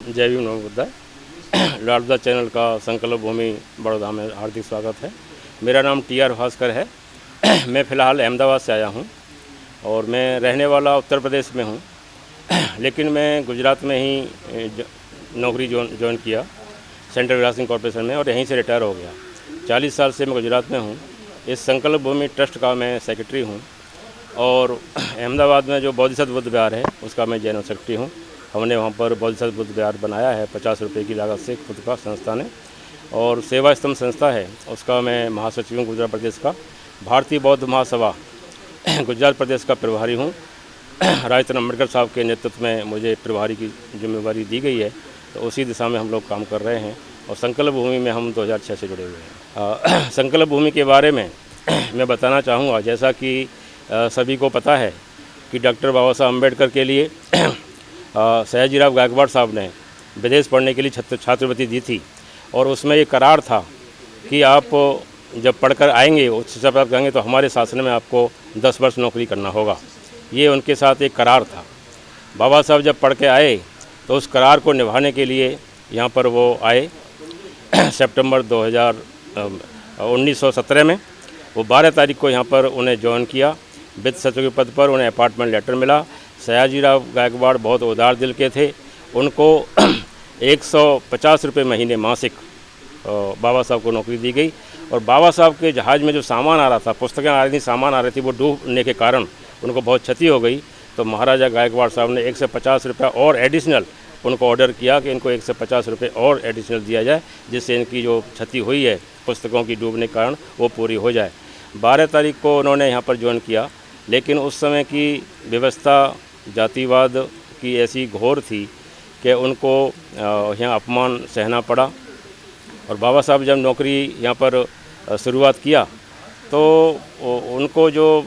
जय भीम नमो बुद्धाय। लाडदा चैनल का संकल्प भूमि बड़ौदा में हार्दिक स्वागत है। मेरा नाम टी.आर. भास्कर है। मैं फ़िलहाल अहमदाबाद से आया हूँ और मैं रहने वाला उत्तर प्रदेश में हूँ, लेकिन मैं गुजरात में ही नौकरी ज्वाइन किया सेंट्रल ब्रॉडकास्टिंग कॉरपोरेशन में और यहीं से रिटायर हो गया। 40 साल से मैं गुजरात में हूँ। इस संकल्प भूमि ट्रस्ट का मैं सेक्रेटरी हूँ और अहमदाबाद में जो बोधिसत्व बुद्ध विहार है उसका मैं जनरल सेक्रेटरी हूँ। हमने वहाँ पर बोधिसत्व बुद्ध विहार बनाया है 50 रुपये की लागत से खुद का संस्था ने, और सेवा स्तंभ संस्था है उसका मैं महासचिव हूँ गुजरात प्रदेश का। भारतीय बौद्ध महासभा गुजरात प्रदेश का प्रभारी हूँ। राजरत्न अम्बेडकर साहब के नेतृत्व में मुझे प्रभारी की जिम्मेवारी दी गई है, तो उसी दिशा में हम लोग काम कर रहे हैं और संकल्प भूमि में हम 2006 से जुड़े हुए हैं। संकल्प भूमि के बारे में मैं बताना चाहूँगा, जैसा कि सभी को पता है कि डॉक्टर बाबा साहब अम्बेडकर के लिए सयाजीराव गायकवाड़ साहब ने विदेश पढ़ने के लिए छात्रवृत्ति दी थी और उसमें ये करार था कि आप जब पढ़कर आएंगे उच्च शिक्षा प्राप्त करेंगे तो हमारे शासन में आपको 10 वर्ष नौकरी करना होगा। ये उनके साथ एक करार था। बाबा साहब जब पढ़ के आए तो उस करार को निभाने के लिए यहाँ पर वो आए सितंबर 1917 में। वो 12 तारीख को यहाँ पर उन्हें ज्वाइन किया। वित्त सचिव के पद पर उन्हें अपॉइंटमेंट लेटर मिला। सयाजीराव गायकवाड़ बहुत उदार दिल के थे। उनको 150 रुपये महीने मासिक बाबा साहब को नौकरी दी गई और बाबा साहब के जहाज़ में जो सामान आ रहा था, पुस्तकें आ रही थी, सामान आ रही थी, वो डूबने के कारण उनको बहुत क्षति हो गई। तो महाराजा गायकवाड़ साहब ने 150 रुपये और एडिशनल उनको ऑर्डर किया कि इनको 150 रुपये और एडिशनल दिया जाए, जिससे इनकी जो क्षति हुई है पुस्तकों की डूबने के कारण वो पूरी हो जाए। 12 तारीख को उन्होंने यहाँ पर ज्वाइन किया, लेकिन उस समय की व्यवस्था जातिवाद की ऐसी घोर थी कि उनको यहाँ अपमान सहना पड़ा। और बाबा साहब जब नौकरी यहाँ पर शुरुआत किया तो उनको जो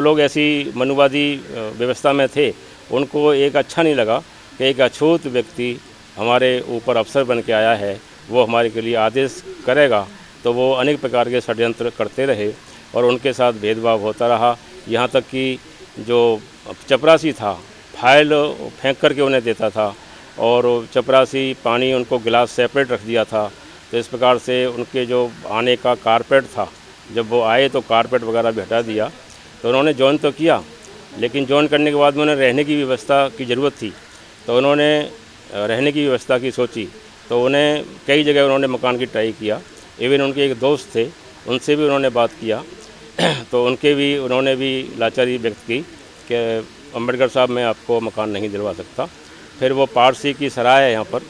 लोग ऐसी मनुवादी व्यवस्था में थे उनको एक अच्छा नहीं लगा कि एक अछूत व्यक्ति हमारे ऊपर अफसर बन के आया है, वो हमारे के लिए आदेश करेगा। तो वो अनेक प्रकार के षड्यंत्र करते रहे और उनके साथ भेदभाव होता रहा। यहाँ तक कि जो चपरासी था फाइल फेंक करके उन्हें देता था और चपरासी पानी उनको गिलास सेपरेट रख दिया था। तो इस प्रकार से उनके जो आने का कारपेट था, जब वो आए तो कारपेट वगैरह भी हटा दिया। तो उन्होंने ज्वाइन तो किया, लेकिन ज्वाइन करने के बाद में उन्हें रहने की व्यवस्था की ज़रूरत थी। तो उन्होंने रहने की व्यवस्था की सोची, तो उन्हें कई जगह उन्होंने मकान की ट्राई किया। इवन उनके एक दोस्त थे, उनसे भी उन्होंने बात किया तो उन्होंने भी लाचारी व्यक्त की कि अम्बेडकर साहब मैं आपको मकान नहीं दिलवा सकता। फिर वो पारसी की सराय है यहाँ पर,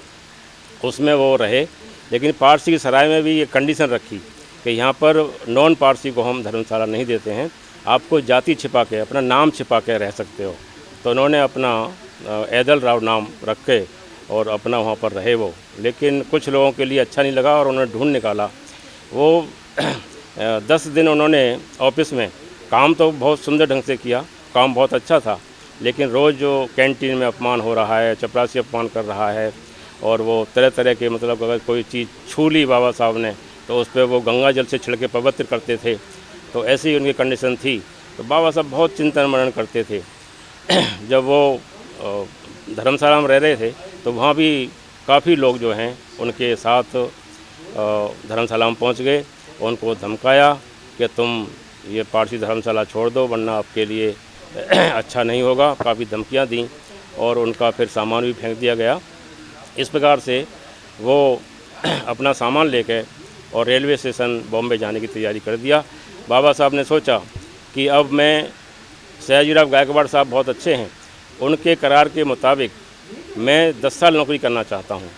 उसमें वो रहे, लेकिन पारसी की सराय में भी ये कंडीशन रखी कि यहाँ पर नॉन पारसी को हम धर्मशाला नहीं देते हैं, आपको जाति छिपा के अपना नाम छिपा के रह सकते हो। तो उन्होंने अपना ऐदल राव नाम रख के और अपना वहाँ पर रहे वो, लेकिन कुछ लोगों के लिए अच्छा नहीं लगा और उन्होंने ढूंढ निकाला। वो 10 दिन उन्होंने ऑफिस में काम तो बहुत सुंदर ढंग से किया, काम बहुत अच्छा था, लेकिन रोज़ जो कैंटीन में अपमान हो रहा है, चपरासी अपमान कर रहा है और वो तरह तरह के मतलब अगर कोई चीज़ छू ली बाबा साहब ने तो उस पर वो गंगा जल से छिड़के पवित्र करते थे। तो ऐसी ही उनकी कंडीशन थी। तो बाबा साहब बहुत चिंतन मनन करते थे। जब वो धर्मशाला में रह रहे थे तो वहाँ भी काफ़ी लोग जो हैं उनके साथ धर्मशाला में पहुँच गए, उनको धमकाया कि तुम ये पारसी धर्मशाला छोड़ दो वरना आपके लिए अच्छा नहीं होगा। काफ़ी धमकियाँ दी और उनका फिर सामान भी फेंक दिया गया। इस प्रकार से वो अपना सामान लेके और रेलवे स्टेशन बॉम्बे जाने की तैयारी कर दिया। बाबा साहब ने सोचा कि अब मैं सयाजीराव गायकवाड़ साहब बहुत अच्छे हैं, उनके करार के मुताबिक मैं 10 साल नौकरी करना चाहता हूं,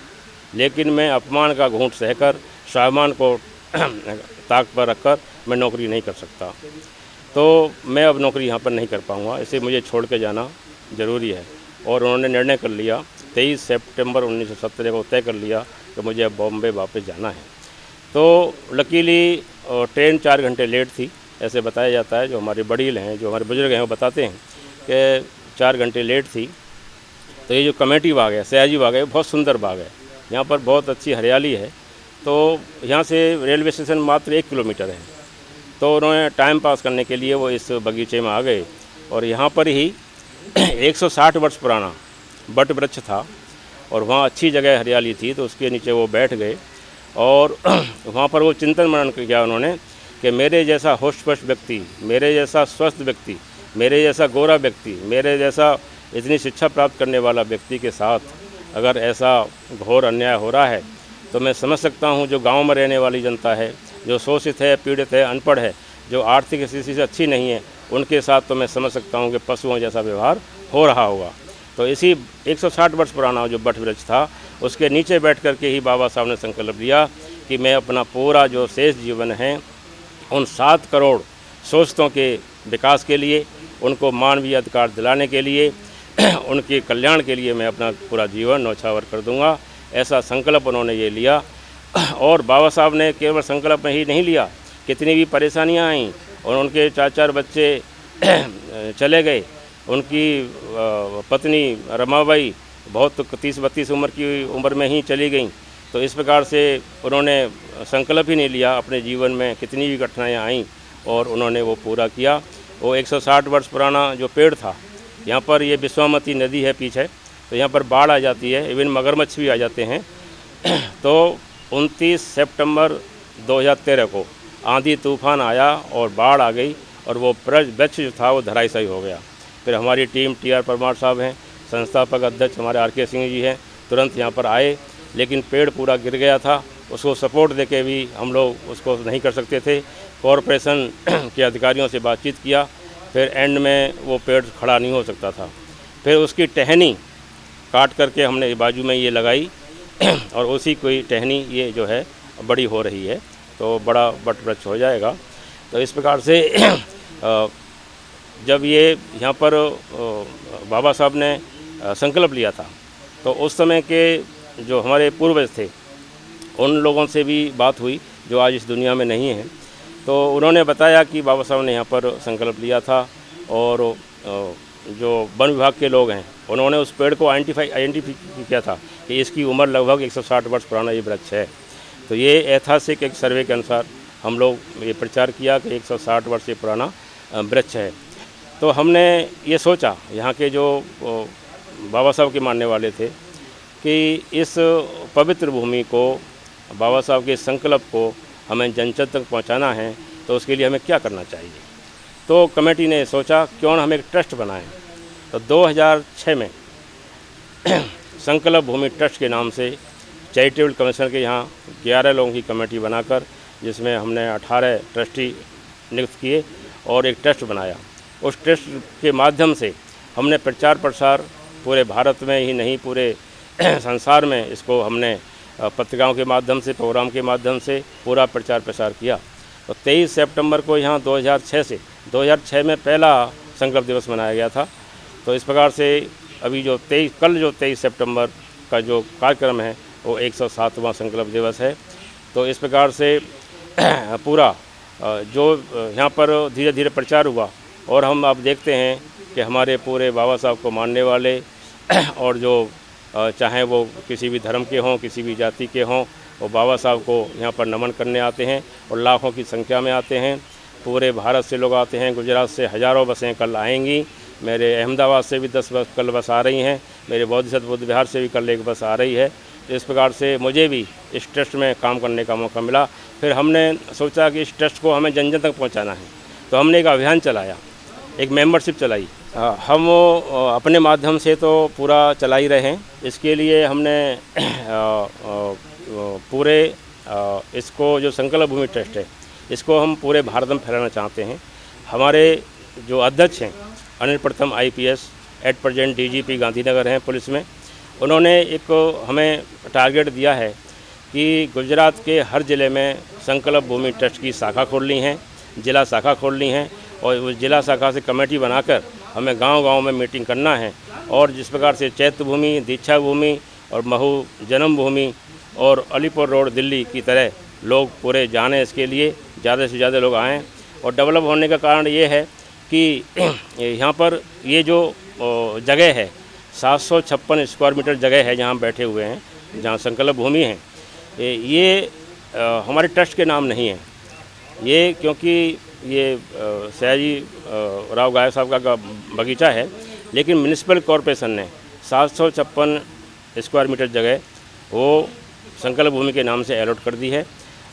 लेकिन मैं अपमान का घूंट सहकर स्वाभिमान को ताक पर रखकर मैं नौकरी नहीं कर सकता। तो मैं अब नौकरी यहाँ पर नहीं कर पाऊँगा, इसे मुझे छोड़ के जाना ज़रूरी है। और उन्होंने निर्णय कर लिया 23 सितंबर 1917 को तय कर लिया कि मुझे अब बॉम्बे वापस जाना है। तो लकीली ट्रेन 4 घंटे लेट थी, ऐसे बताया जाता है। जो हमारे बड़ील हैं, जो हमारे बुजुर्ग हैं, वो बताते हैं कि 4 घंटे लेट थी। तो ये जो कमेटी बाग है, सयाजी बाग है, बहुत सुंदर बाग है, यहाँ पर बहुत अच्छी हरियाली है। तो यहाँ से रेलवे स्टेशन मात्र 1 किलोमीटर है। तो उन्होंने टाइम पास करने के लिए वो इस बगीचे में आ गए और यहाँ पर ही 160 वर्ष पुराना बट वृक्ष था और वहाँ अच्छी जगह हरियाली थी, तो उसके नीचे वो बैठ गए और वहाँ पर वो चिंतन मनन किया उन्होंने कि मेरे जैसा होश-वश व्यक्ति, मेरे जैसा स्वस्थ व्यक्ति, मेरे जैसा गोरा व्यक्ति, मेरे जैसा इतनी शिक्षा प्राप्त करने वाला व्यक्ति के साथ अगर ऐसा घोर अन्याय हो रहा है, तो मैं समझ सकता हूँ जो गांव में रहने वाली जनता है, जो शोषित है, पीड़ित है, अनपढ़ है, जो आर्थिक स्थिति से अच्छी नहीं है, उनके साथ तो मैं समझ सकता हूँ कि पशुओं जैसा व्यवहार हो रहा होगा। तो इसी 160 वर्ष पुराना जो वट वृक्ष था, उसके नीचे बैठ कर के ही बाबा साहब ने संकल्प लिया कि मैं अपना पूरा जो शेष जीवन है उन 7 करोड़ शोषितों के विकास के लिए, उनको मानवीय अधिकार दिलाने के लिए, उनके कल्याण के लिए मैं अपना पूरा जीवन न्यौछावर कर दूंगा। ऐसा संकल्प उन्होंने ये लिया। और बाबा साहब ने केवल संकल्प ही नहीं लिया, कितनी भी परेशानियां आईं और उनके 4 बच्चे चले गए, उनकी पत्नी रमाबाई बहुत 30-32 उम्र की उम्र में ही चली गईं। तो इस प्रकार से उन्होंने संकल्प ही नहीं लिया, अपने जीवन में कितनी भी कठिनाइयाँ आईं और उन्होंने वो पूरा किया। वो 160 वर्ष पुराना जो पेड़ था, यहाँ पर ये विश्वामित्री नदी है पीछे, तो यहाँ पर बाढ़ आ जाती है, इवन मगरमच्छ भी आ जाते हैं। तो 29 सितंबर 2013 को आंधी तूफान आया और बाढ़ आ गई और वो वृक्ष जो था वो धराशायी हो गया। फिर हमारी टीम TR परमार साहब हैं, संस्थापक अध्यक्ष हमारे RK सिंह जी हैं, तुरंत यहाँ पर आए, लेकिन पेड़ पूरा गिर गया था। उसको सपोर्ट देके भी हम लोग उसको नहीं कर सकते थे। कॉरपोरेशन के अधिकारियों से बातचीत किया, फिर एंड में वो पेड़ खड़ा नहीं हो सकता था। फिर उसकी टहनी काट करके हमने बाजू में ये लगाई और उसी कोई टहनी ये जो है बड़ी हो रही है, तो बड़ा वट वृक्ष हो जाएगा। तो इस प्रकार से जब ये यहाँ पर बाबा साहब ने संकल्प लिया था, तो उस समय के जो हमारे पूर्वज थे उन लोगों से भी बात हुई जो आज इस दुनिया में नहीं है। तो उन्होंने बताया कि बाबा साहब ने यहाँ पर संकल्प लिया था और जो वन विभाग के लोग हैं उन्होंने उस पेड़ को आइडेंटिफाई किया था कि इसकी उम्र लगभग 160 वर्ष पुराना ये वृक्ष है। तो ये ऐतिहासिक एक सर्वे के अनुसार हम लोग ये प्रचार किया कि 160 वर्ष से पुराना वृक्ष है। तो हमने ये सोचा, यहाँ के जो बाबा साहब के मानने वाले थे, कि इस पवित्र भूमि को, बाबा साहब के संकल्प को हमें जन जन तक पहुँचाना है, तो उसके लिए हमें क्या करना चाहिए। तो कमेटी ने सोचा क्यों न हम एक ट्रस्ट बनाएं। तो 2006 में संकल्प भूमि ट्रस्ट के नाम से चैरिटेबल कमीशन के यहाँ 11 लोगों की कमेटी बनाकर, जिसमें हमने 18 ट्रस्टी नियुक्त किए और एक ट्रस्ट बनाया। उस ट्रस्ट के माध्यम से हमने प्रचार प्रसार पूरे भारत में ही नहीं पूरे संसार में इसको हमने पत्रिकाओं के माध्यम से, प्रोग्राम के माध्यम से पूरा प्रचार प्रसार किया। तो 23 सितंबर को यहाँ 2006 में पहला संकल्प दिवस मनाया गया था। तो इस प्रकार से अभी जो 23 सितंबर का जो कार्यक्रम है वो 107वां संकल्प दिवस है। तो इस प्रकार से पूरा जो यहाँ पर धीरे धीरे प्रचार हुआ और हम अब देखते हैं कि हमारे पूरे बाबा साहब को मानने वाले और जो चाहे वो किसी भी धर्म के हों, किसी भी जाति के हों, वो बाबा साहब को यहाँ पर नमन करने आते हैं और लाखों की संख्या में आते हैं। पूरे भारत से लोग आते हैं, गुजरात से हज़ारों बसें कल आएंगी, मेरे अहमदाबाद से भी 10 बस कल बस आ रही हैं, मेरे बोधिसत्व बुद्ध विहार से भी कल एक बस आ रही है। इस प्रकार से मुझे भी इस ट्रस्ट में काम करने का मौका मिला। फिर हमने सोचा कि इस ट्रस्ट को हमें जन जन तक पहुँचाना है, तो हमने एक अभियान चलाया, एक मेंबरशिप चलाई। हम अपने माध्यम से तो पूरा चला ही रहे हैं। इसके लिए हमने पूरे इसको जो संकल्प भूमि ट्रस्ट है, इसको हम पूरे भारत में फैलाना चाहते हैं। हमारे जो अध्यक्ष हैं अनिल प्रथम IPS, at present DGP Gandhinagar हैं पुलिस में, उन्होंने एक हमें टारगेट दिया है कि गुजरात के हर ज़िले में संकल्प भूमि ट्रस्ट की शाखा खोलनी है, जिला शाखा खोलनी है और उस जिला शाखा से कमेटी बनाकर हमें गांव-गांव में मीटिंग करना है। और जिस प्रकार से चैत्य भूमि, दीक्षा भूमि और महू जन्म भूमि और अलीपुर रोड दिल्ली की तरह लोग पूरे जाने, इसके लिए ज़्यादा से ज़्यादा लोग आएँ। और डेवलप होने का कारण ये है कि यहाँ पर ये जो जगह है 756 स्क्वायर मीटर जगह है जहाँ बैठे हुए हैं, जहाँ संकल्प भूमि है, ये हमारे ट्रस्ट के नाम नहीं है। ये क्योंकि ये सयाजी राव गायक साहब का बगीचा है, लेकिन म्यूनिसिपल कॉरपोरेशन ने 756 स्क्वायर मीटर जगह वो संकल्प भूमि के नाम से अलॉट कर दी है।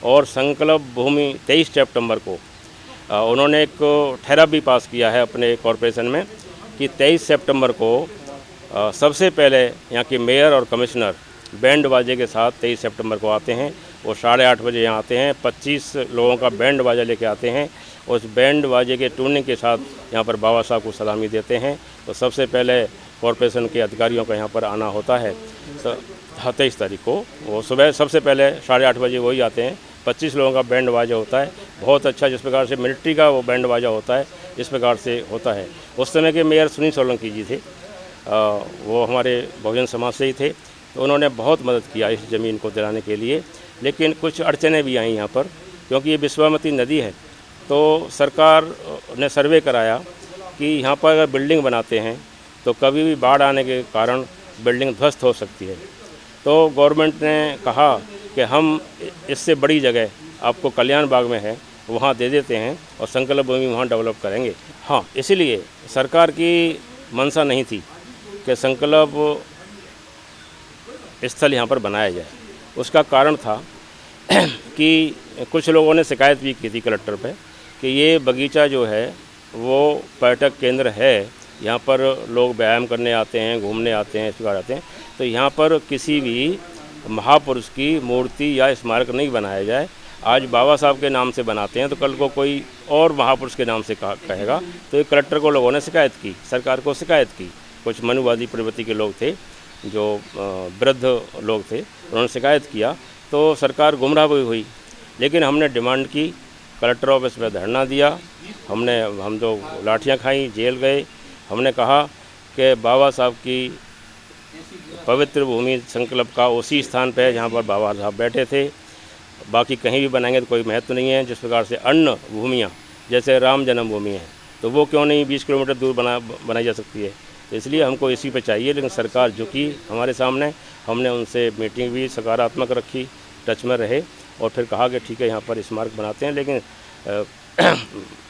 और संकल्प भूमि 23 सितंबर को उन्होंने एक ठहरा भी पास किया है अपने कॉरपोरेशन में कि 23 सितंबर को सबसे पहले यहाँ के मेयर और कमिश्नर बैंड बाजे के साथ 23 सितंबर को आते हैं। वो 8:30 बजे यहाँ आते हैं, 25 लोगों का बैंड बाजा लेके आते हैं। उस बैंड बाजे के टूरने के साथ यहाँ पर बाबा साहब को सलामी देते हैं। तो सबसे पहले कॉरपोरेशन के अधिकारियों का यहाँ पर आना होता है। तो 23 तारीख को वो सुबह सबसे पहले 8:30 बजे वही आते हैं। 25 लोगों का बैंड बाजा होता है, बहुत अच्छा, जिस प्रकार से मिलिट्री का वो बैंड बाजा होता है इस प्रकार से होता है। उस समय के मेयर सुनील सोलंकी जी थे, वो हमारे बहुजन समाज से ही थे। तो उन्होंने बहुत मदद किया इस ज़मीन को दिलाने के लिए। लेकिन कुछ अड़चनें भी आई यहाँ पर, क्योंकि ये विश्वामित्री नदी है। तो सरकार ने सर्वे कराया कि यहाँ पर अगर बिल्डिंग बनाते हैं तो कभी भी बाढ़ आने के कारण बिल्डिंग ध्वस्त हो सकती है। तो गवर्नमेंट ने कहा कि हम इससे बड़ी जगह आपको कल्याण बाग में है वहाँ दे देते हैं और संकल्प भूमि वहाँ डेवलप करेंगे। हाँ, इसीलिए सरकार की मंशा नहीं थी कि संकल्प स्थल यहाँ पर बनाया जाए। उसका कारण था कि कुछ लोगों ने शिकायत भी की थी कलेक्टर पे कि ये बगीचा जो है वो पर्यटक केंद्र है, यहाँ पर लोग व्यायाम करने आते हैं, घूमने आते हैं, इस प्रकार आते हैं। तो यहाँ पर किसी भी महापुरुष की मूर्ति या स्मारक नहीं बनाया जाए। आज बाबा साहब के नाम से बनाते हैं तो कल को कोई और महापुरुष के नाम से कहेगा। तो ये कलेक्टर को लोगों ने शिकायत की, सरकार को शिकायत की। कुछ मनुवादी प्रवृत्ति के लोग थे, जो वृद्ध लोग थे, उन्होंने शिकायत किया। तो सरकार गुमराह हुई। लेकिन हमने डिमांड की, कलेक्टर ऑफिस में धरना दिया, हम तो लाठियाँ खाई, जेल गए। हमने कहा कि बाबा साहब की पवित्र भूमि संकल्प का उसी स्थान पे है जहाँ पर बाबा साहब बैठे थे, बाकी कहीं भी बनाएंगे तो कोई महत्व नहीं है। जिस प्रकार से अन्य भूमियाँ जैसे राम जन्मभूमि है तो वो क्यों नहीं 20 किलोमीटर दूर बनाई जा सकती है। तो इसलिए हमको इसी पे चाहिए। लेकिन सरकार झुकी हमारे सामने। हमने उनसे मीटिंग भी सकारात्मक रखी, टच में रहे और फिर कहा कि ठीक है यहाँ पर स्मारक बनाते हैं। लेकिन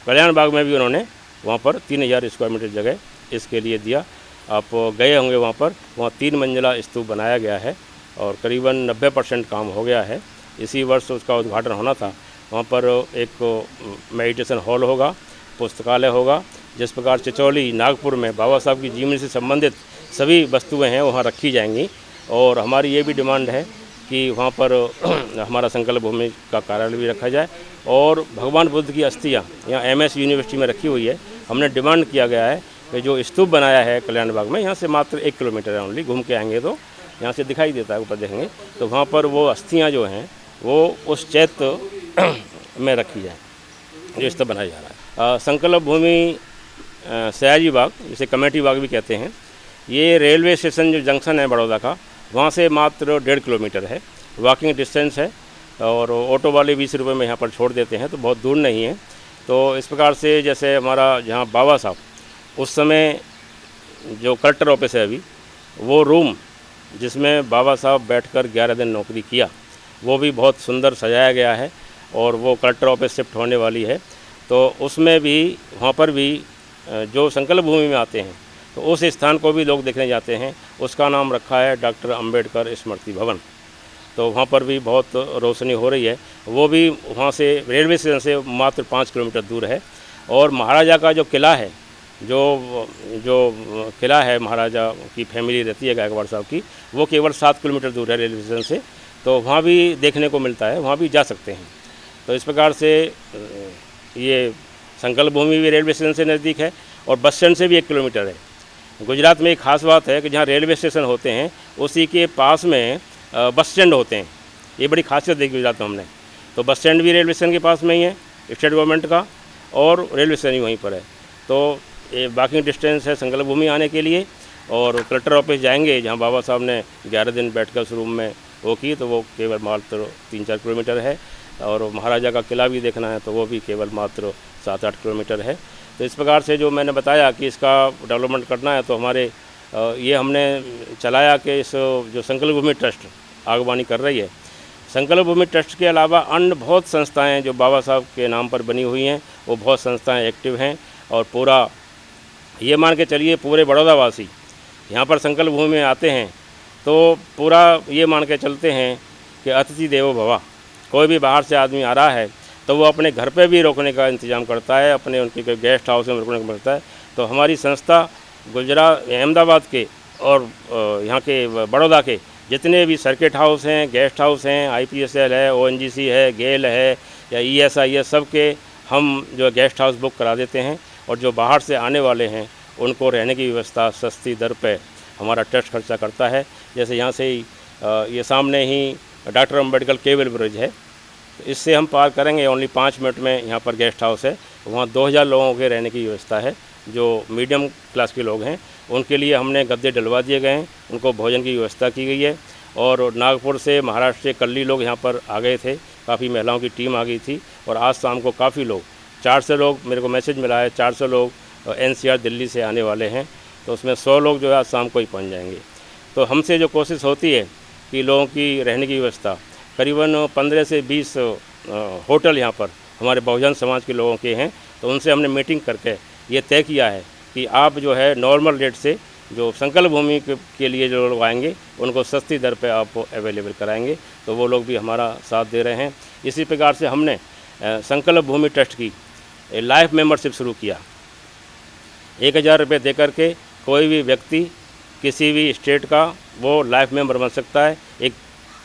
कल्याण बाग में भी उन्होंने वहाँ पर 3000 स्क्वायर मीटर जगह इसके लिए दिया। आप गए होंगे वहाँ पर, वहाँ 3 मंजिला स्तूप बनाया गया है और करीबन 90% काम हो गया है। इसी वर्ष उसका उद्घाटन होना था। वहाँ पर एक मेडिटेशन हॉल होगा, पुस्तकालय होगा। जिस प्रकार चिचौली नागपुर में बाबा साहब की जीवनी से संबंधित सभी वस्तुएं हैं वहाँ रखी जाएंगी। और हमारी ये भी डिमांड है कि वहाँ पर हमारा संकल्प भूमि का कार्यालय भी रखा जाए। और भगवान बुद्ध की अस्थियाँ यहाँ MS यूनिवर्सिटी में रखी हुई है। हमने डिमांड किया गया है कि जो स्तूप बनाया है कल्याण बाग में, यहाँ से मात्र 1 किलोमीटर है ओनली, घूम के आएंगे तो यहाँ से दिखाई देता है, ऊपर देखेंगे तो वहाँ पर वो अस्थियाँ जो हैं वो उस चैत्य में रखी जाए जो स्तूप बनाया जा रहा है। संकल्प भूमि सयाजी बाग, जिसे कमेटी बाग भी कहते हैं, ये रेलवे स्टेशन जो जंक्शन है बड़ौदा का, वहाँ से मात्र 1.5 किलोमीटर है, वॉकिंग डिस्टेंस है। और ऑटो वाले 20 रुपये में यहाँ पर छोड़ देते हैं, तो बहुत दूर नहीं है। तो इस प्रकार से जैसे हमारा जहाँ बाबा साहब उस समय जो कलेक्टर ऑफिस है अभी, वो रूम जिसमें बाबा साहब बैठकर 11 दिन नौकरी किया, वो भी बहुत सुंदर सजाया गया है और वो कलेक्टर ऑफिस शिफ्ट होने वाली है। तो उसमें भी, वहाँ पर भी जो संकल्प भूमि में आते हैं तो उस स्थान को भी लोग देखने जाते हैं। उसका नाम रखा है डॉक्टर अंबेडकर स्मृति भवन। तो वहाँ पर भी बहुत रोशनी हो रही है। वो भी वहाँ से रेलवे स्टेशन से मात्र 5 किलोमीटर दूर है। और महाराजा का जो किला है, जो किला है महाराजा की फैमिली रहती है गायकवाड़ साहब की, वो केवल 7 किलोमीटर दूर है रेलवे स्टेशन से। तो वहाँ भी देखने को मिलता है, वहाँ भी जा सकते हैं। तो इस प्रकार से ये संकल्प भूमि भी रेलवे स्टेशन से नज़दीक है और बस स्टैंड से भी 1 किलोमीटर है। गुजरात में एक ख़ास बात है कि जहाँ रेलवे स्टेशन होते हैं उसी के पास में बस स्टैंड होते हैं। ये बड़ी खासियत देखी गुजरात में हमने। तो बस स्टैंड भी रेलवे स्टेशन के पास में ही है स्टेट गवर्नमेंट का, और रेलवे स्टेशन ही वहीं पर है। तो ये वॉकिंग डिस्टेंस है संकल्प भूमि आने के लिए। और कलेक्टर ऑफिस जाएंगे जहाँ बाबा साहब ने 11 दिन बैठकर उस रूम में वो की, तो वो केवल मात्र 3-4 किलोमीटर है। और महाराजा का किला भी देखना है तो वो भी केवल मात्र 7-8 किलोमीटर है। तो इस प्रकार से जो मैंने बताया कि इसका डेवलपमेंट करना है, तो हमारे ये हमने चलाया कि इस जो संकल्प भूमि ट्रस्ट आगवानी कर रही है, संकल्प भूमि ट्रस्ट के अलावा अन्य बहुत संस्थाएं जो बाबा साहब के नाम पर बनी हुई हैं, वो बहुत संस्थाएं एक्टिव हैं। और पूरा ये मान के चलिए पूरे बड़ौदा वासी यहाँ पर संकल्प भूमि में आते हैं तो पूरा ये मान के चलते हैं कि अतिथि देवो भव। कोई भी बाहर से आदमी आ रहा है तो वो अपने घर पे भी रोकने का इंतज़ाम करता है, अपने उनके कोई गेस्ट हाउस में रुकने का करता है। तो हमारी संस्था गुजरात अहमदाबाद के और यहाँ के बड़ौदा के जितने भी सर्किट हाउस हैं, गेस्ट हाउस हैं, IPSL है, ONGC है, गेल है या ESI है, सब के हम जो गेस्ट हाउस बुक करा देते हैं। और जो बाहर से आने वाले हैं उनको रहने की व्यवस्था सस्ती दर पे हमारा ट्रस्ट खर्चा करता है। जैसे यहाँ से ही ये सामने ही डॉक्टर अम्बेडकर केबल ब्रिज है, तो इससे हम पार करेंगे ओनली 5 मिनट में। यहाँ पर गेस्ट हाउस है, वहाँ 2000 लोगों के रहने की व्यवस्था है। जो मीडियम क्लास के लोग हैं उनके लिए हमने गद्दे डलवा दिए गए हैं, उनको भोजन की व्यवस्था की गई है। और नागपुर से, महाराष्ट्र से कल्ली लोग यहाँ पर आ गए थे, काफ़ी महिलाओं की टीम आ गई थी। और आज शाम को काफ़ी लोग, 400 लोग, मेरे को मैसेज मिला है 400 लोग NCR दिल्ली से आने वाले हैं। तो उसमें 100 लोग जो है आज शाम को ही पहुँच जाएंगे। तो हमसे जो कोशिश होती है कि लोगों की रहने की व्यवस्था, करीबन 15 से 20 होटल यहाँ पर हमारे बहुजन समाज के लोगों के हैं। तो उनसे हमने मीटिंग करके ये तय किया है कि आप जो है नॉर्मल रेट से जो संकल्प भूमि के लिए जो लोग आएंगे उनको सस्ती दर पे आप अवेलेबल कराएंगे। तो वो लोग भी हमारा साथ दे रहे हैं। इसी प्रकार से हमने संकल्प भूमि ट्रस्ट की लाइफ मेंबरशिप शुरू किया। 1000 रुपये दे करके कोई भी व्यक्ति किसी भी स्टेट का वो लाइफ मेंबर बन सकता है। एक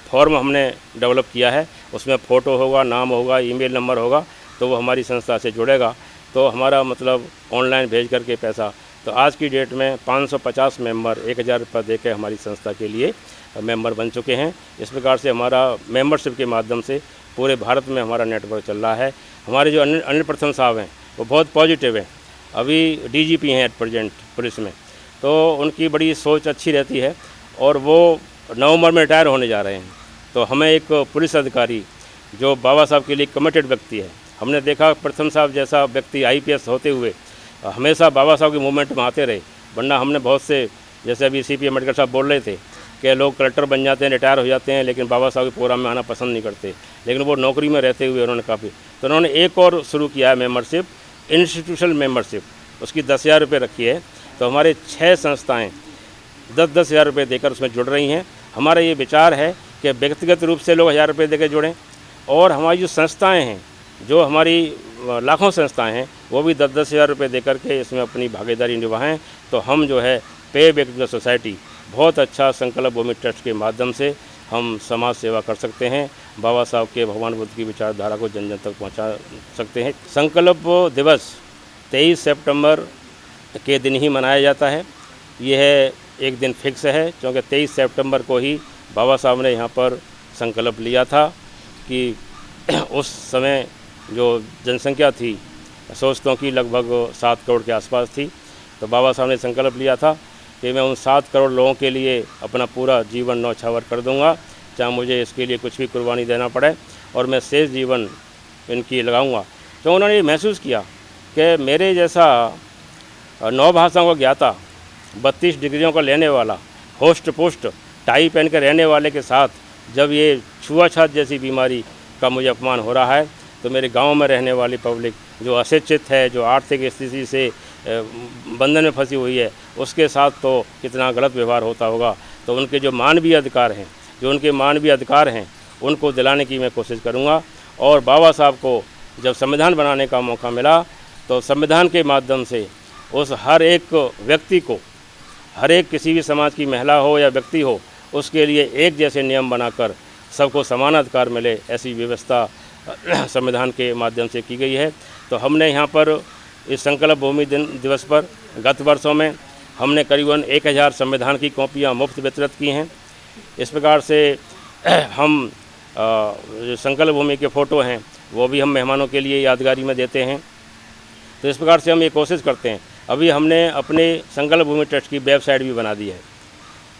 फॉर्म हमने डेवलप किया है, उसमें फ़ोटो होगा, नाम होगा, ईमेल नंबर होगा, तो वो हमारी संस्था से जुड़ेगा। तो हमारा मतलब ऑनलाइन भेज करके पैसा, तो आज की डेट में 550 मेंबर 1000 रुपये दे के हमारी संस्था के लिए मेंबर बन चुके हैं। इस प्रकार से हमारा मेंबरशिप के माध्यम से पूरे भारत में हमारा नेटवर्क चल रहा है। हमारे जो अनिल प्रथम साहब हैं वो बहुत पॉजिटिव हैं, अभी DGP हैं एट प्रेजेंट पुलिस में, तो उनकी बड़ी सोच अच्छी रहती है और वो नवंबर में रिटायर होने जा रहे हैं। तो हमें एक पुलिस अधिकारी जो बाबा साहब के लिए कमिटेड व्यक्ति है, हमने देखा प्रथम साहब जैसा व्यक्ति IPS होते हुए हमेशा बाबा साहब के मूवमेंट में आते रहे। वरना हमने बहुत से, जैसे अभी CP अम्बेडकर साहब बोल रहे थे कि लोग कलेक्टर बन जाते हैं, रिटायर हो जाते हैं, लेकिन बाबा साहब के प्रोग्राम में आना पसंद नहीं करते, लेकिन वो नौकरी में रहते हुए उन्होंने काफ़ी, तो उन्होंने एक और शुरू किया है मेंबरशिप, इंस्टीट्यूशनल मेंबरशिप, उसकी 10,000 रुपये रखी है। तो हमारे 6 संस्थाएँ 10-10 हज़ार रुपये देकर उसमें जुड़ रही हैं। हमारा ये विचार है कि व्यक्तिगत रूप से लोग 1000 रुपये देकर जुड़ें, और हमारी जो संस्थाएँ हैं, जो हमारी लाखों संस्थाएं हैं, वो भी 10-10 हज़ार रुपये दे करके इसमें अपनी भागीदारी निभाएं। तो हम जो है पे बैक टू द सोसाइटी बहुत अच्छा संकल्प भूमि ट्रस्ट के माध्यम से हम समाज सेवा कर सकते हैं। बाबा साहब के, भगवान बुद्ध की विचारधारा को जन जन तक पहुंचा सकते हैं। संकल्प दिवस 23 सितंबर के दिन ही मनाया जाता है। यह एक दिन फिक्स है, क्योंकि 23 सितंबर को ही बाबा साहब ने यहाँ पर संकल्प लिया था कि उस समय जो जनसंख्या थी सोचतों की लगभग 7 करोड़ के आसपास थी। तो बाबा साहब ने संकल्प लिया था कि मैं उन 7 करोड़ लोगों के लिए अपना पूरा जीवन न्यौछावर कर दूंगा, चाहे मुझे इसके लिए कुछ भी कुर्बानी देना पड़े, और मैं शेष जीवन इनकी लगाऊंगा। तो उन्होंने ये महसूस किया कि मेरे जैसा 9 भाषाओं का ज्ञाता, 32 डिग्रियों का लेने वाला, होस्ट पोस्ट टाई पहन कर रहने वाले के साथ जब ये छुआछूत जैसी बीमारी का मुझे अपमान हो रहा है, तो मेरे गांव में रहने वाली पब्लिक जो अशिक्षित है, जो आर्थिक स्थिति से बंधन में फंसी हुई है, उसके साथ तो कितना गलत व्यवहार होता होगा। तो उनके जो मानवीय अधिकार हैं, उनको दिलाने की मैं कोशिश करूंगा। और बाबा साहब को जब संविधान बनाने का मौका मिला, तो संविधान के माध्यम से उस हर एक व्यक्ति को, हर एक किसी भी समाज की महिला हो या व्यक्ति हो, उसके लिए एक जैसे नियम बनाकर सबको समान अधिकार मिले, ऐसी व्यवस्था संविधान के माध्यम से की गई है। तो हमने यहाँ पर इस संकल्प भूमि दिवस पर गत वर्षों में हमने करीबन 1000 संविधान की कॉपियाँ मुफ्त वितरित की हैं। इस प्रकार से हम जो संकल्प भूमि के फ़ोटो हैं वो भी हम मेहमानों के लिए यादगारी में देते हैं। तो इस प्रकार से हम ये कोशिश करते हैं। अभी हमने अपने संकल्प भूमि ट्रस्ट की वेबसाइट भी बना दी है,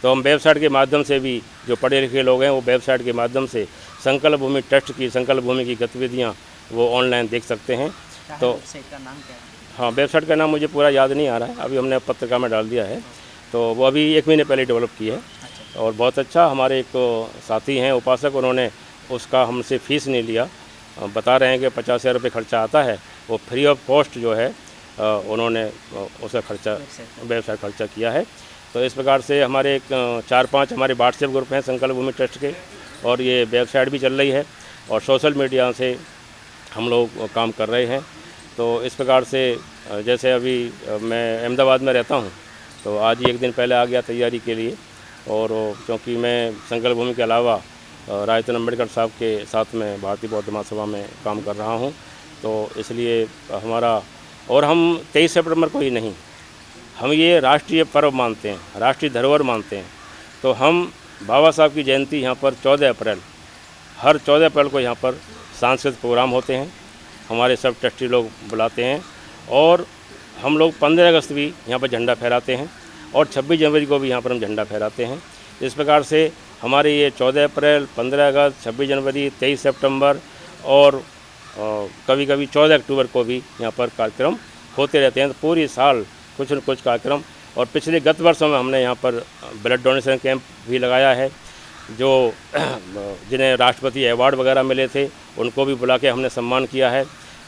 तो हम वेबसाइट के माध्यम से भी, जो पढ़े लिखे लोग हैं वो वेबसाइट के माध्यम से संकल्प भूमि ट्रस्ट की, संकल्प भूमि की गतिविधियाँ वो ऑनलाइन देख सकते हैं। तो वेबसाइट का नाम क्या है? हाँ, वेबसाइट का नाम मुझे पूरा याद नहीं आ रहा है, अभी हमने पत्रिका में डाल दिया है। तो वो अभी 1 महीने पहले डेवलप की है, और बहुत अच्छा। हमारे एक साथी हैं उपासक, उन्होंने उसका हमसे फ़ीस नहीं लिया, बता रहे हैं कि 50,000 रुपये खर्चा आता है, वो फ्री ऑफ कॉस्ट जो है उन्होंने उसका खर्चा, वेबसाइट खर्चा किया है। तो इस प्रकार से हमारे 4-5 हमारे व्हाट्सएप ग्रुप हैं संकल्प भूमि ट्रस्ट के, और ये वेबसाइट भी चल रही है और सोशल मीडिया से हम लोग काम कर रहे हैं। तो इस प्रकार से जैसे अभी मैं अहमदाबाद में रहता हूँ, तो आज ही एक दिन पहले आ गया तैयारी के लिए, और क्योंकि मैं संकल्प भूमि के अलावा राजरत्न अम्बेडकर साहब के साथ में भारतीय बौद्ध महासभा में काम कर रहा हूँ, तो इसलिए हमारा, और हम 23 सितंबर को ही नहीं, हम ये राष्ट्रीय पर्व मानते हैं, राष्ट्रीय धरोहर मानते हैं। तो हम बाबा साहब की जयंती यहाँ पर 14 अप्रैल, हर 14 अप्रैल को यहाँ पर सांस्कृतिक प्रोग्राम होते हैं, हमारे सब ट्रस्टी लोग बुलाते हैं, और हम लोग 15 अगस्त भी यहाँ पर झंडा फहराते हैं, और 26 जनवरी को भी यहाँ पर हम झंडा फहराते हैं। इस प्रकार से हमारे ये 14 अप्रैल, 15 अगस्त, 26 जनवरी, 23 सितंबर और कभी कभी 14 अक्टूबर को भी यहाँ पर कार्यक्रम होते रहते हैं। तो पूरी साल कुछ न कुछ कार्यक्रम, और पिछले गत वर्षों में हमने यहाँ पर ब्लड डोनेशन कैंप भी लगाया है। जो जिन्हें राष्ट्रपति अवार्ड वगैरह मिले थे उनको भी बुला के हमने सम्मान किया है।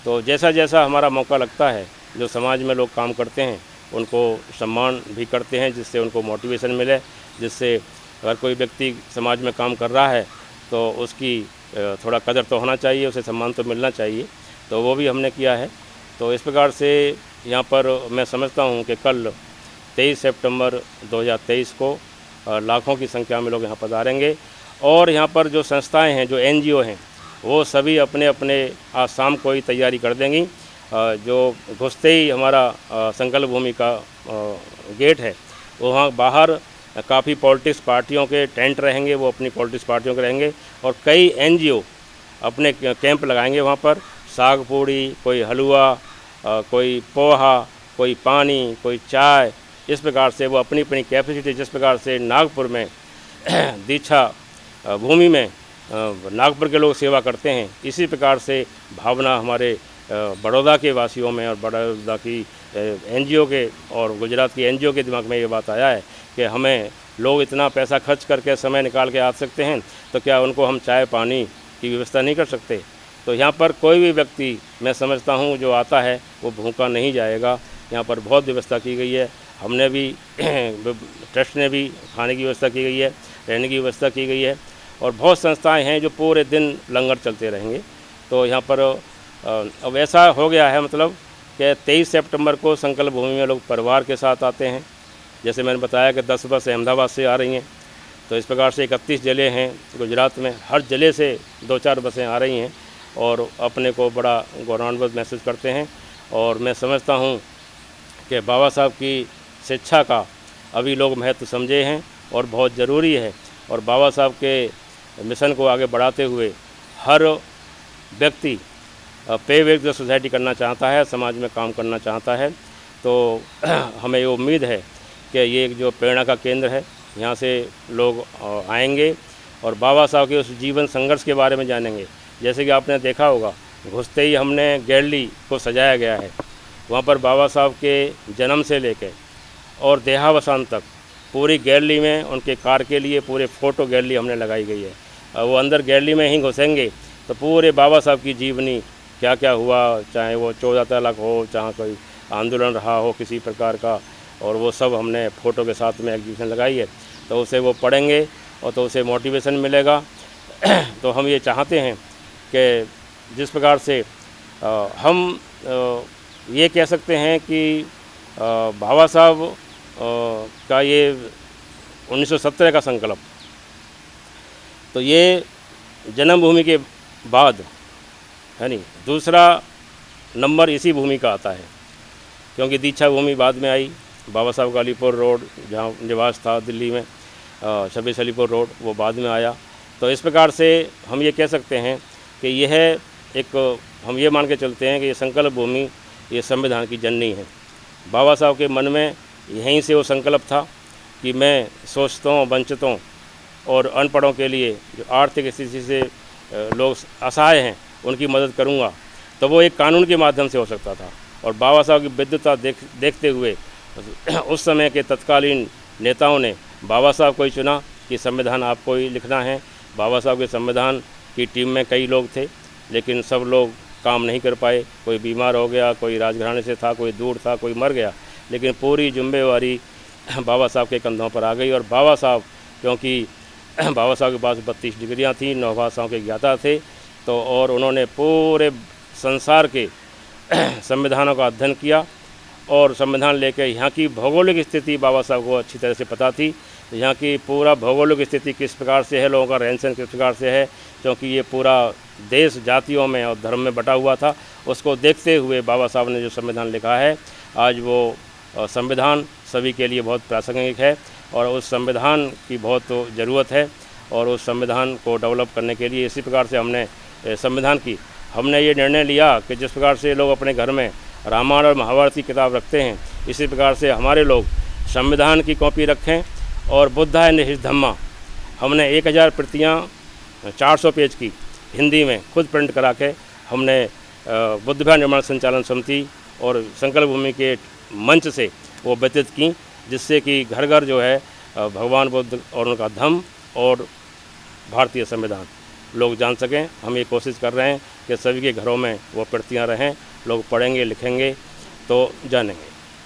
तो जैसा जैसा हमारा मौका लगता है, जो समाज में लोग काम करते हैं उनको सम्मान भी करते हैं, जिससे उनको मोटिवेशन मिले, जिससे अगर कोई व्यक्ति समाज में काम कर रहा है तो उसकी थोड़ा कदर तो होना चाहिए, उसे सम्मान तो मिलना चाहिए। तो वो भी हमने किया है। तो इस प्रकार से यहाँ पर मैं समझता हूँ कि कल 23 सितंबर 2023 को लाखों की संख्या में लोग यहाँ पधारेंगे, और यहाँ पर जो संस्थाएं हैं, जो NGO हैं, वो सभी अपने अपने आज शाम को ही तैयारी कर देंगी। जो घुसते ही हमारा संकल्प भूमि का गेट है, वहाँ बाहर काफ़ी पॉलिटिक्स पार्टियों के टेंट रहेंगे, वो अपनी पॉलिटिक्स पार्टियों के रहेंगे, और कई NGO अपने कैंप लगाएंगे वहाँ पर। साग पूड़ी, कोई हलवा, कोई पोहा, कोई पानी, कोई चाय, इस प्रकार से वो अपनी अपनी कैपेसिटी, जिस प्रकार से नागपुर में दीक्षा भूमि में नागपुर के लोग सेवा करते हैं, इसी प्रकार से भावना हमारे बड़ौदा के वासियों में और बड़ौदा की NGO के और गुजरात की NGO के दिमाग में ये बात आया है कि हमें लोग इतना पैसा खर्च करके समय निकाल के आ सकते हैं, तो क्या उनको हम चाय पानी की व्यवस्था नहीं कर सकते। तो यहाँ पर कोई भी व्यक्ति, मैं समझता हूँ, जो आता है वो भूखा नहीं जाएगा। यहाँ पर बहुत व्यवस्था की गई है, हमने भी ट्रस्ट ने भी खाने की व्यवस्था की गई है, रहने की व्यवस्था की गई है, और बहुत संस्थाएं हैं जो पूरे दिन लंगर चलते रहेंगे। तो यहाँ पर अब ऐसा हो गया है, मतलब कि 23 सितंबर को संकल्प भूमि में लोग परिवार के साथ आते हैं। जैसे मैंने बताया कि 10 बसें अहमदाबाद से आ रही हैं, तो इस प्रकार से 31 ज़िले हैं गुजरात में, हर ज़िले से 2-4 बसें आ रही हैं, और अपने को बड़ा गौरवान्वित महसूस करते हैं। और मैं समझता हूँ कि बाबा साहब की शिक्षा का अभी लोग महत्व समझे हैं और बहुत ज़रूरी है, और बाबा साहब के मिशन को आगे बढ़ाते हुए हर व्यक्ति पे बैक टू सोसाइटी करना चाहता है, समाज में काम करना चाहता है। तो हमें ये उम्मीद है कि ये जो प्रेरणा का केंद्र है, यहाँ से लोग आएंगे और बाबा साहब के उस जीवन संघर्ष के बारे में जानेंगे। जैसे कि आपने देखा होगा, घुसते ही हमने गैलरी को सजाया गया है, वहाँ पर बाबा साहब के जन्म से लेकर और देहावसान तक पूरी गैलरी में उनके कार के लिए पूरे फ़ोटो गैलरी हमने लगाई गई है। वो अंदर गैलरी में ही घुसेंगे तो पूरे बाबा साहब की जीवनी, क्या क्या हुआ, चाहे वो 14 तलाक हो, चाहे कोई आंदोलन रहा हो किसी प्रकार का, और वो सब हमने फ़ोटो के साथ में एग्जीबिशन लगाई है। तो उसे वो पढ़ेंगे और तो उसे मोटिवेशन मिलेगा। तो हम ये चाहते हैं कि जिस प्रकार से हम ये कह सकते हैं कि बाबा साहब का ये 1917 का संकल्प, तो ये जन्मभूमि के बाद है नहीं, दूसरा नंबर इसी भूमि का आता है, क्योंकि दीक्षा भूमि बाद में आई। बाबा साहब का अलीपुर रोड जहाँ निवास था दिल्ली में, 26 अलीपुर रोड, वो बाद में आया। तो इस प्रकार से हम ये कह सकते हैं कि यह एक, हम ये मान के चलते हैं कि ये संकल्प भूमि ये संविधान की जननी है। बाबा साहब के मन में यहीं से वो संकल्प था कि मैं शोषितों, वंचितों और अनपढ़ों के लिए, जो आर्थिक स्थिति से लोग असहाय हैं, उनकी मदद करूंगा। तो वो एक कानून के माध्यम से हो सकता था, और बाबा साहब की विद्वता देखते हुए उस समय के तत्कालीन नेताओं ने बाबा साहब को ही चुना कि संविधान आपको ही लिखना है। बाबा साहब के संविधान की टीम में कई लोग थे, लेकिन सब लोग काम नहीं कर पाए। कोई बीमार हो गया, कोई राजघराने से था, कोई दूर था, कोई मर गया, लेकिन पूरी जिम्मेवारी बाबा साहब के कंधों पर आ गई। और बाबा साहब, क्योंकि बाबा साहब के पास 32 डिग्रियाँ थीं, 9 भाषाओं के ज्ञाता थे, तो और उन्होंने पूरे संसार के संविधानों का अध्ययन किया और संविधान लेकर यहाँ की भौगोलिक स्थिति बाबा साहब को अच्छी तरह से पता थी। यहाँ की पूरा भौगोलिक स्थिति किस प्रकार से है, लोगों का रहन सहन किस प्रकार से है, क्योंकि ये पूरा देश जातियों में और धर्म में बटा हुआ था। उसको देखते हुए बाबा साहब ने जो संविधान लिखा है, आज वो संविधान सभी के लिए बहुत प्रासंगिक है और उस संविधान की बहुत ज़रूरत है। और उस संविधान को डेवलप करने के लिए इसी प्रकार से हमने ये निर्णय लिया कि जिस प्रकार से लोग अपने घर में रामायण और महाभारत की किताब रखते हैं, इसी प्रकार से हमारे लोग संविधान की कॉपी रखें। और बुद्धाय निहित धम्मा हमने 1000 प्रतियाँ 400 पेज की हिंदी में खुद प्रिंट करा के हमने बुद्ध विहार निर्माण संचालन समिति और संकल्प भूमि के मंच से वो वितरित की, जिससे कि घर घर जो है भगवान बुद्ध और उनका धम्म और भारतीय संविधान लोग जान सकें। हम ये कोशिश कर रहे हैं कि सभी के घरों में वो प्रतियाँ रहें, लोग पढ़ेंगे लिखेंगे तो जानेंगे।